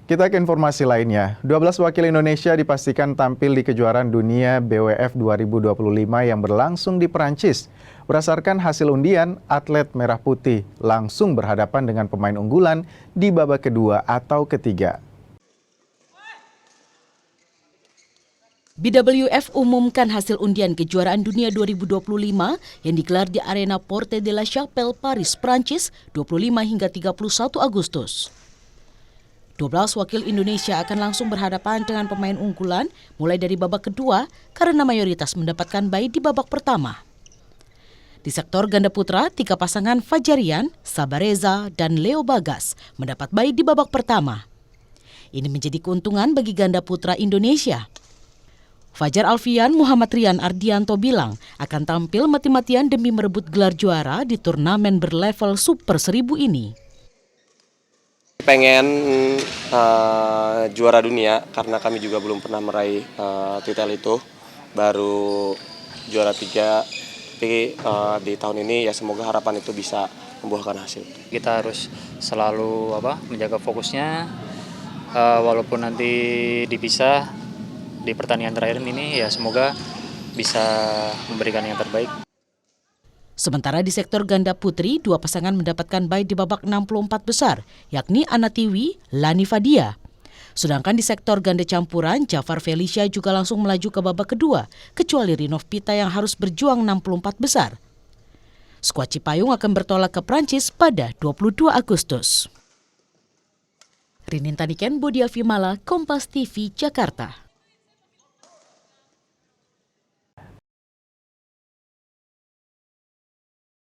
Kita ke informasi lainnya. 12 wakil Indonesia dipastikan tampil di kejuaraan dunia BWF 2025 yang berlangsung di Perancis. Berdasarkan hasil undian, atlet Merah Putih langsung berhadapan dengan pemain unggulan di babak kedua atau ketiga. BWF umumkan hasil undian kejuaraan dunia 2025 yang digelar di Arena Porte de la Chapelle, Paris, Prancis, 25 hingga 31 Agustus. 12 wakil Indonesia akan langsung berhadapan dengan pemain unggulan mulai dari babak kedua karena mayoritas mendapatkan bye di babak pertama. Di sektor ganda putra, 3 pasangan Fajarian, Sabareza, dan Leo Bagas mendapat bye di babak pertama. Ini menjadi keuntungan bagi ganda putra Indonesia. Fajar Alfian Muhammad Rian Ardianto bilang akan tampil mati-matian demi merebut gelar juara di turnamen berlevel Super 1000 ini. Pengen juara dunia karena kami juga belum pernah meraih titel itu, baru juara 3, tapi di tahun ini ya semoga harapan itu bisa membuahkan hasil. Kita harus selalu menjaga fokusnya, walaupun nanti dipisah di pertandingan terakhir ini ya semoga bisa memberikan yang terbaik. Sementara di sektor ganda putri, 2 pasangan mendapatkan bye di babak 64 besar, yakni Ana Tiwi, Lani Fadia. Sedangkan di sektor ganda campuran, Jafar Felicia juga langsung melaju ke babak kedua, kecuali Rinov Pita yang harus berjuang 64 besar. Skuad Cipayung akan bertolak ke Prancis pada 22 Agustus. Rinin Taniken, Bodia Vimala, Kompas TV, Jakarta.